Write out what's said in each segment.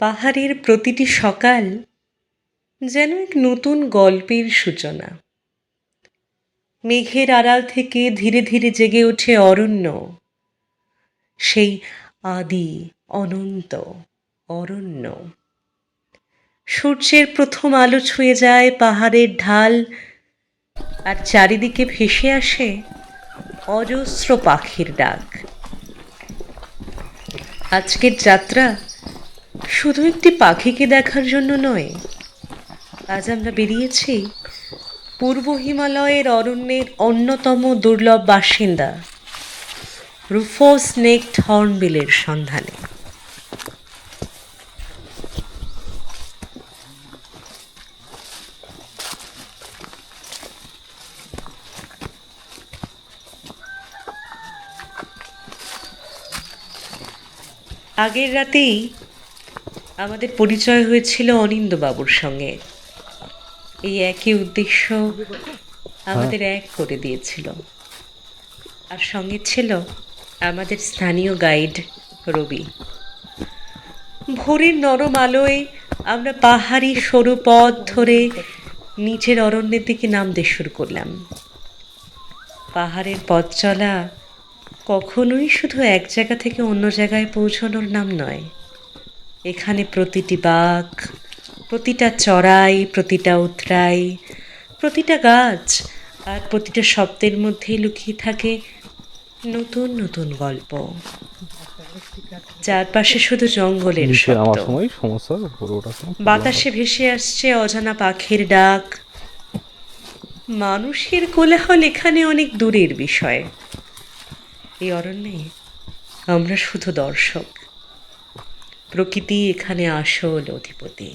পাহাড়ের প্রতিটি সকাল যেন এক নতুন গল্পের সূচনা। মেঘের আড়াল থেকে ধীরে ধীরে জেগে ওঠে অরণ্য, সেই আদি অনন্ত অরণ্য। সূর্যের প্রথম আলো ছুঁয়ে যায় পাহাড়ের ঢাল, আর চারিদিকে ভেসে আসে অজস্র পাখির ডাক। আজকের যাত্রা শুধু একটি পাখিকে দেখার জন্য নয়। আজ আমরা বেরিয়েছি পূর্ব হিমালয়ের অরণ্যের অন্যতম দুর্লভ বাসিন্দা রুফোস নেকড হর্নবিলের সন্ধানে। আগের রাতেই আমাদের পরিচয় হয়েছিল অনিন্দবাবুর সঙ্গে। এই একই উদ্দেশ্য আমাদের এক করে দিয়েছিল, আর সঙ্গে ছিল আমাদের স্থানীয় গাইড রবি। ভোরের নরম আলোয় আমরা পাহাড়ি সরু পথ ধরে নিচের অরণ্যের দিকে নামতে শুরু করলাম। পাহাড়ের পথ চলা কখনোই শুধু এক জায়গা থেকে অন্য জায়গায় পৌঁছানোর নাম নয়। এখানে প্রতিটি বাঁক, প্রতিটা চড়াই, প্রতিটা উতরাই, প্রতিটা গাছ আর প্রতিটা শব্দের মধ্যেই লুকিয়ে থাকে নতুন নতুন গল্প। চারপাশে শুধু জঙ্গলের শব্দ, বাতাসে ভেসে আসছে অজানা পাখির ডাক। মানুষের কোলাহল এখানে অনেক দূরের বিষয়। এই অরণ্যে আমরা শুধু দর্শক। প্রকৃতি এখানে আসল অধিপতি,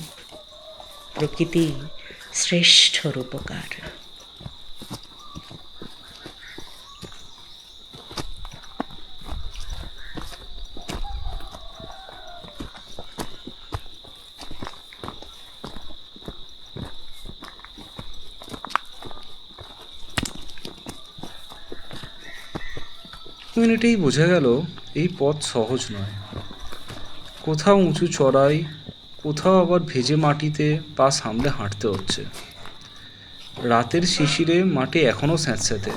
প্রকৃতি শ্রেষ্ঠ রূপকার। মিনিটেই বোঝা গেল এই পথ সহজ নয়। কোথাও উঁচু চড়াই, কোথাও আবার ভেজে মাটিতে পা সামলে হাঁটতে হচ্ছে। রাতের শিশিরে মাটি এখনও স্যাঁতস্যাঁতে,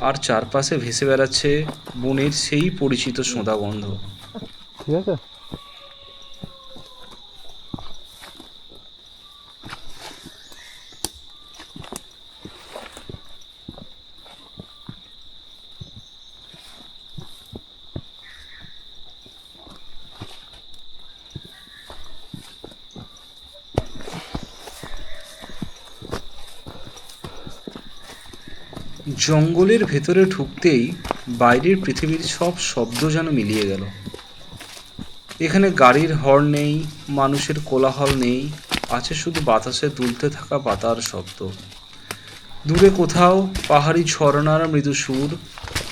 আর চারপাশে ভেসে বেড়াচ্ছে বনের সেই পরিচিত সোঁদা গন্ধ। ঠিক আছে। জঙ্গলের ভেতরে ঢুকতেই বাইরের পৃথিবীর সব শব্দ যেন মিলিয়ে গেল। এখানে গাড়ির হর্ন নেই, মানুষের কোলাহল নেই, আছে শুধু বাতাসে দুলতে থাকা পাতার শব্দ। দূরে কোথাও পাহাড়ি ঝরনার মৃদু সুর,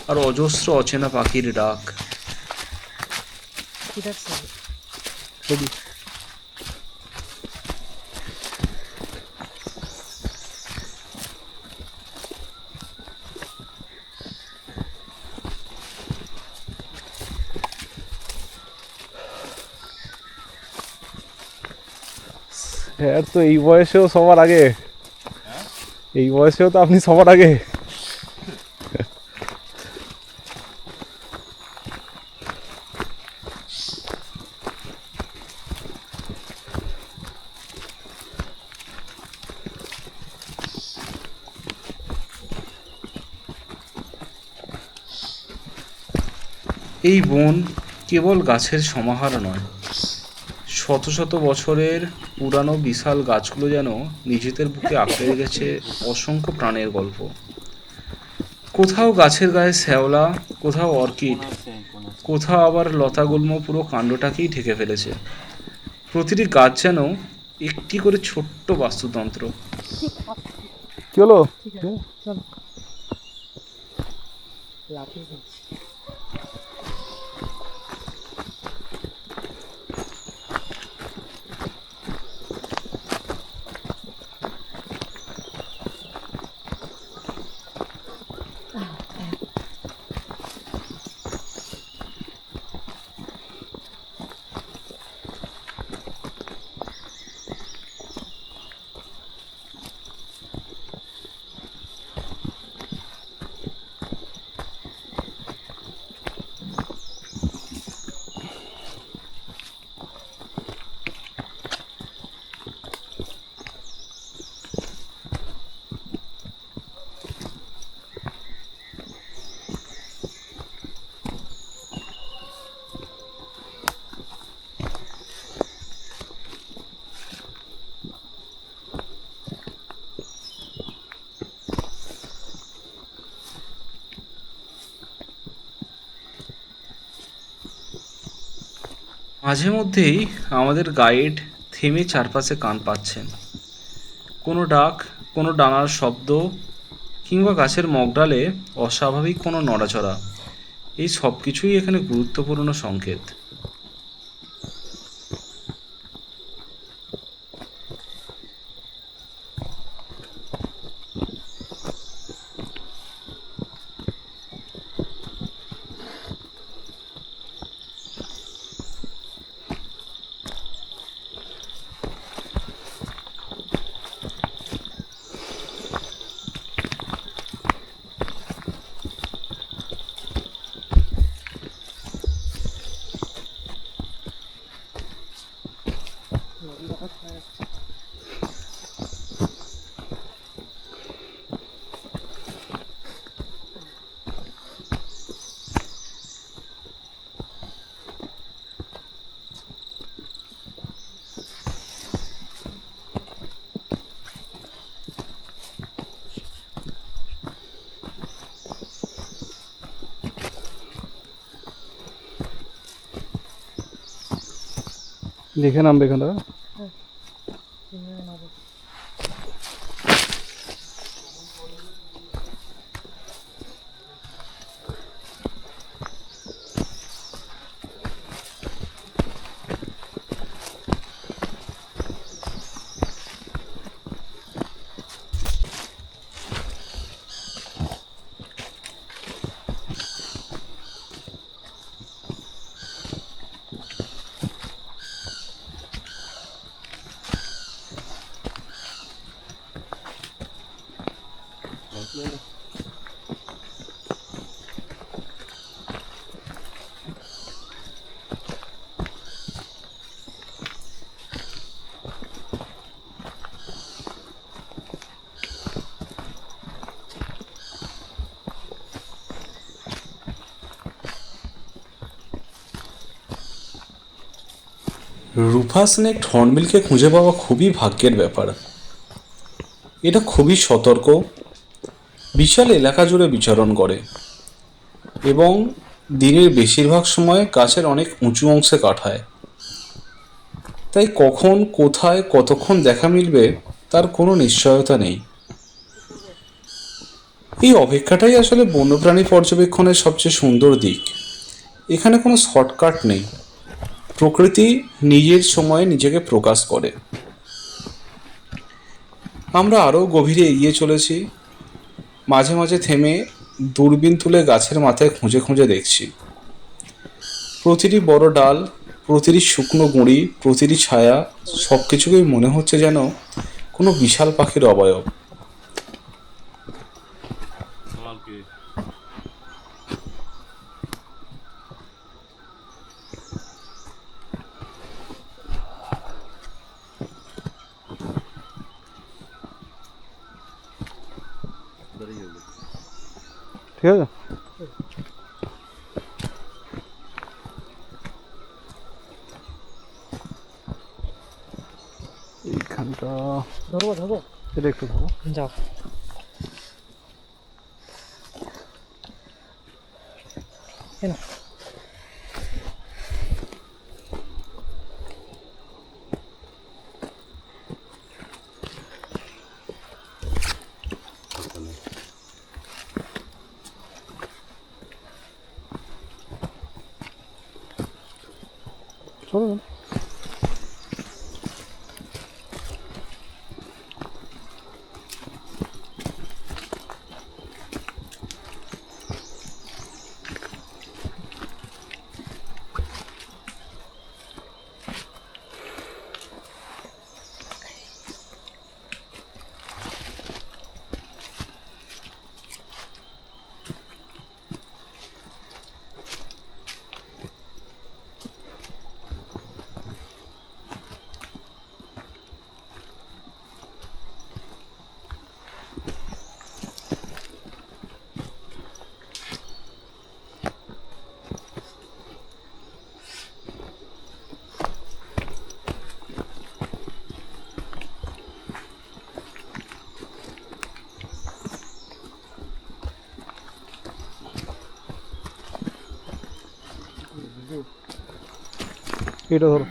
আর অজস্র অচেনা পাখির ডাক। হ্যাঁ, তো এই বয়সেও সবার আগে, এই বয়সেও তো আপনি সবার আগে। এই বন কেবল গাছের সমাহার নয়, শত শত বছরের পুরানো বিশাল গাছগুলো যেন নিজেদের বুকে আঁকড়ে রেখেছে অসংখ্য প্রাণের গল্প। কোথাও গাছের গায়ে শ্যাওলা, কোথাও অর্কিড, কোথাও আবার লতাগুল্ম পুরো কাণ্ডটাকেই ঢেকে ফেলেছে। প্রতিটি গাছ যেন একটি করে ছোট্ট বাস্তুতন্ত্র। কি হলো? মাঝে মধ্যেই আমাদের গাইড থেমে চারপাশে কান পাচ্ছেন। কোনো ডাক, কোনো ডানার শব্দ, কিংবা গাছের মগডালে অস্বাভাবিক কোনো নড়াচড়া, এই সব কিছুই এখানে গুরুত্বপূর্ণ সংকেত। দেখে নামবে এখানটা। রুফাস নেক্ট হর্নবিলকে খুঁজে পাওয়া খুবই ভাগ্যের ব্যাপার। এটা খুবই সতর্ক, বিশাল এলাকা জুড়ে বিচরণ করে এবং দিনের বেশিরভাগ সময় গাছের অনেক উঁচু অংশে কাটায়। তাই কখন, কোথায়, কতক্ষণ দেখা মিলবে তার কোনো নিশ্চয়তা নেই। এই অপেক্ষাটাই আসলে বন্যপ্রাণী পর্যবেক্ষণের সবচেয়ে সুন্দর দিক। এখানে কোনো শর্টকাট নেই, প্রকৃতি নিজের সময়ে নিজেকে প্রকাশ করে। আমরা আরও গভীরে এগিয়ে চলেছি, মাঝে মাঝে থেমে দূরবীন তুলে গাছের মাথায় খুঁজে খুঁজে দেখছি। প্রতিটি বড় ডাল, প্রতিটি শুকনো গুঁড়ি, প্রতিটি ছায়া, সব কিছুকেই মনে হচ্ছে যেন কোনো বিশাল পাখির অবয়ব। ঠিক আছে। এইখানটা ধরবো ধরবো এটা একটু ধরো। যাও কেন চলো। এটা ধরো।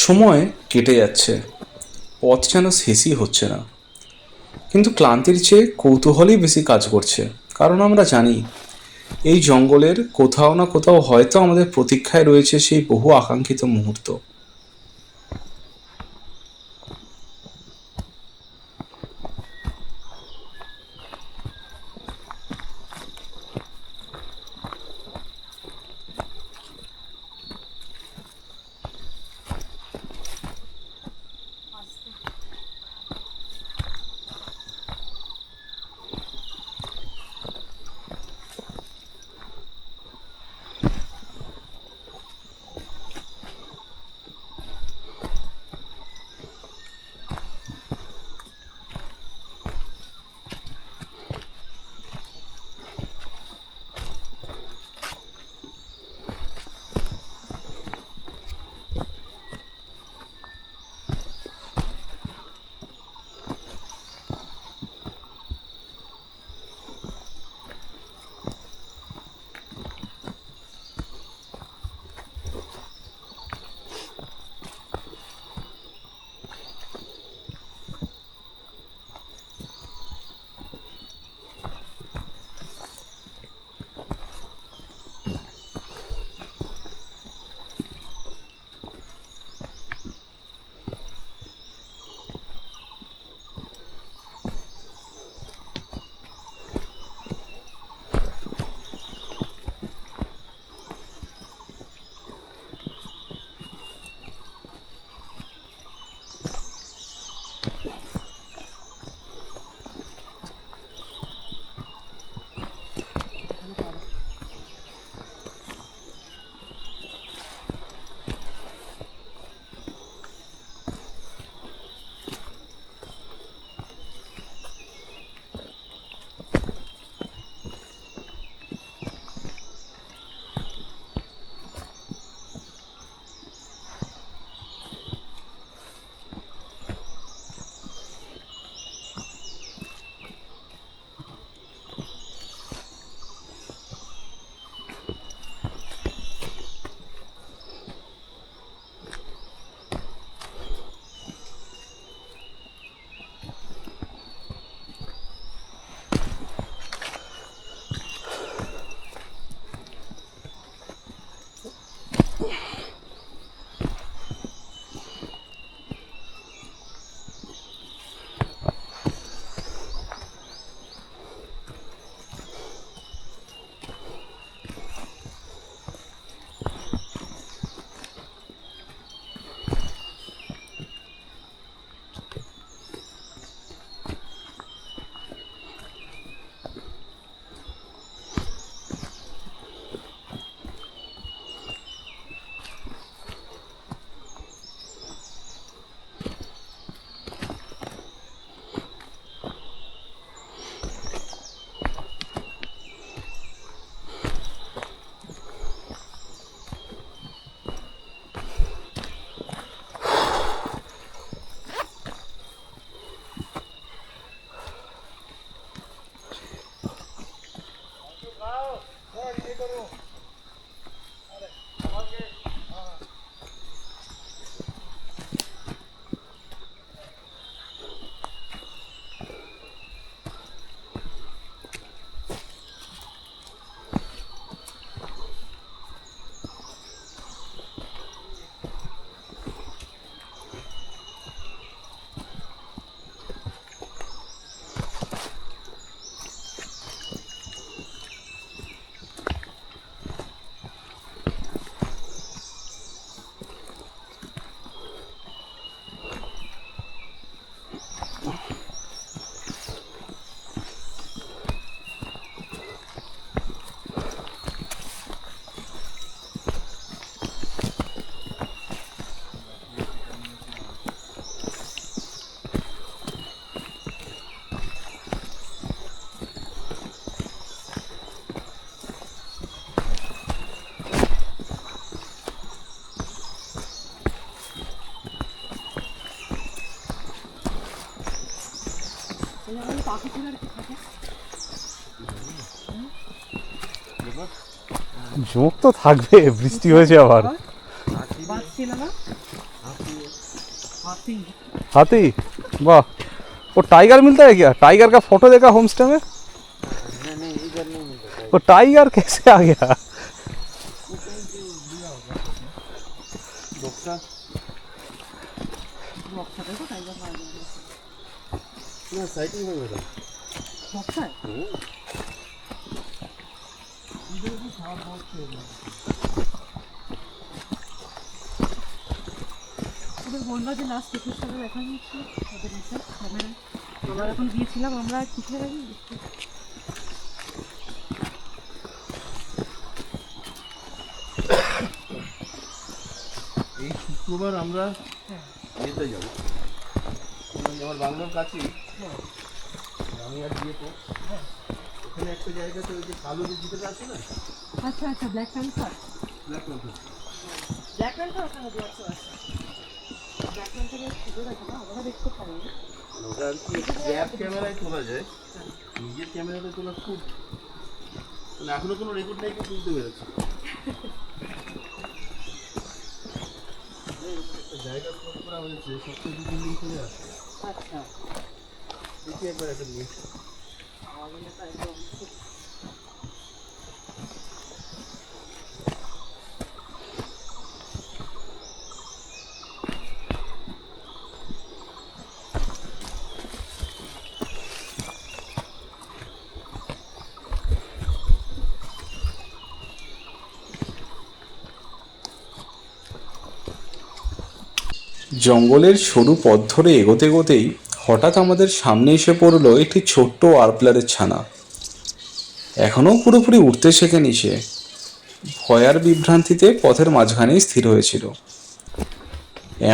সময় কেটে যাচ্ছে, পথ যেন শেষই হচ্ছে না, কিন্তু ক্লান্তির চেয়ে কৌতূহলই বেশি কাজ করছে। কারণ আমরা জানি এই জঙ্গলের কোথাও না কোথাও হয়তো আমাদের প্রতীক্ষায় রয়েছে সেই বহু আকাঙ্ক্ষিত মুহূর্ত। ঝোঁক তো থাকবে, বৃষ্টি হয়েছে আবার। हाथी, वाह। वो टाइगर मिलता है क्या? टाइगर का फोटो देखा होम स्टे में? नहीं इधर नहीं मिलता। वो टाइगर कैसे आ गया? ना साइकिल में मेरा ওদের বললো যে লাস্ট 21 সালে দেখা হয়েছিল ওদের এসে ক্যামেরায়। আমরা যখন গিয়েছিলাম আমরা কিছু আগে এই শুক্রবার আমরা ইয়েতে যাবো, আমার বাংলার কাছেই আমি আর গিয়ে তো ওখানে একটা জায়গাতে ওই যে কালো যে জিপেটা আছে না, আচ্ছা আচ্ছা black panther black panther, black panther ওখানে দোয়ারস আছে। ব্ল্যাক প্যান্থারের ভিডিও দেখা না আমরা দেখতে পারি। ওটা আর কি গ্র্যাব ক্যামেরায় তোলা যায়, নিজের ক্যামেরাতে তোলা খুব, মানে এখনো কোনো রেকর্ড নাই কেউ তুলতে পেরেছে। একটা জায়গা স্পট করা হয়েছে, সবচেয়ে 2-3 দিন চলে আসে। আচ্ছা দেখি একবার একটা নিয়ে আমাদের তো একদম জঙ্গলের সরু পথ ধরে এগোতে এগোতেই হঠাৎ আমাদের সামনে এসে পড়লো একটি ছোট্ট আরপ্লারের ছানা। এখনও পুরোপুরি উঠতে শেখেনি সে। ভয় আর বিভ্রান্তিতে পথের মাঝখানেই স্থির হয়েছিল।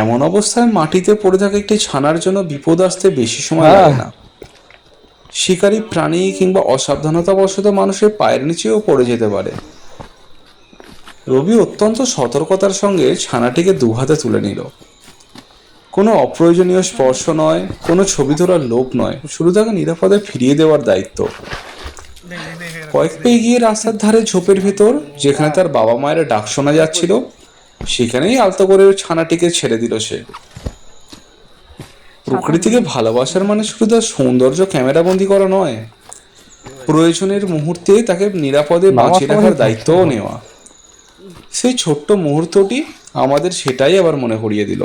এমন অবস্থায় মাটিতে পড়ে থাকা একটি ছানার জন্য বিপদ আসতে বেশি সময় লাগে না। শিকারী প্রাণী কিংবা অসাবধানতাবশত মানুষের পায়ের নিচেও পড়ে যেতে পারে। রবি অত্যন্ত সতর্কতার সঙ্গে ছানাটিকে দুহাতে তুলে নিল। কোনো অপ্রয়োজনীয় স্পর্শ নয়, কোনো ছবি তোলার লোভ নয়, শুধু তাকে নিরাপদে ফিরিয়ে দেওয়ার দায়িত্ব। কয়েক পা এগিয়ে রাস্তার ধারে ঝোপের ভেতর, যেখানে তার বাবা মায়ের ডাক শোনা যাচ্ছিল, সেখানেই আলতো করে ছানাটিকে ছেড়ে দিল সে। প্রকৃতিকে ভালোবাসার মানে শুধু তার সৌন্দর্য ক্যামেরাবন্দি করা নয়, প্রয়োজনের মুহূর্তে তাকে নিরাপদে বাঁচিয়ে রাখার দায়িত্বও নেওয়া। সেই ছোট্ট মুহূর্তটি আমাদের সেটাই আবার মনে করিয়ে দিল।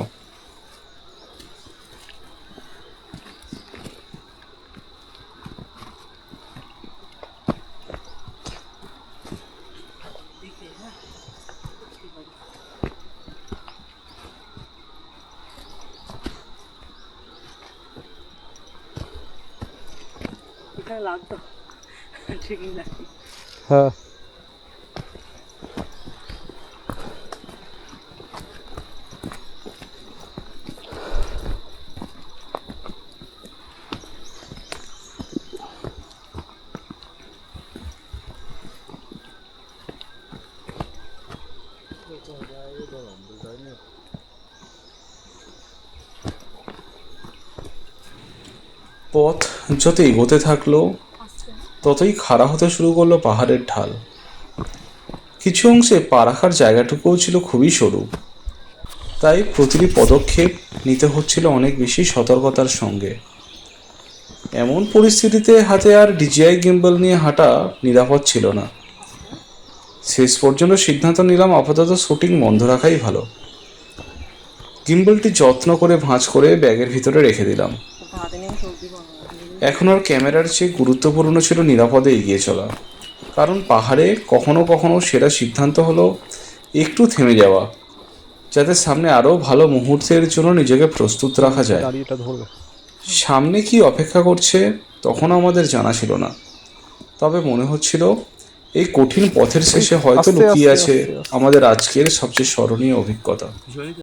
এখানে লাগতো ঠিকই লাগতো। हाँ পথ যত এগোতে থাকলো ততই খাড়া হতে শুরু করলো পাহাড়ের ঢাল। কিছু অংশে পা রাখার জায়গাটুকুও ছিল খুবই সরু, তাই প্রতিটি পদক্ষেপ নিতে হচ্ছিল অনেক বেশি সতর্কতার সঙ্গে। এমন পরিস্থিতিতে হাতে আর ডিজিআই গিম্বল নিয়ে হাঁটা নিরাপদ ছিল না। শেষ পর্যন্ত সিদ্ধান্ত নিলাম আপাতত শুটিং বন্ধ রাখাই ভালো। গিম্বলটি যত্ন করে ভাঁজ করে ব্যাগের ভিতরে রেখে দিলাম। হাতে নিয়ে চলতে পারবো। এখন আর ক্যামেরার চেয়ে গুরুত্বপূর্ণ ছিল নিরাপদে এগিয়ে চলা। কারণ পাহাড়ে কখনো কখনো সেরা সিদ্ধান্ত হলো একটু থেমে যাওয়া, যাতে সামনে আরও ভালো মুহূর্তের জন্য নিজেকে প্রস্তুত রাখা যায়। গাড়িটা ধরবে। সামনে কি অপেক্ষা করছে তখন আমাদের জানা ছিল না, তবে মনে হচ্ছিল এই কঠিন পথের শেষে হয়তো আস্তে লুকিয়ে আস্তে আছে আস্তে আস্তে। আমাদের আজকের সবচেয়ে স্মরণীয় অভিজ্ঞতা।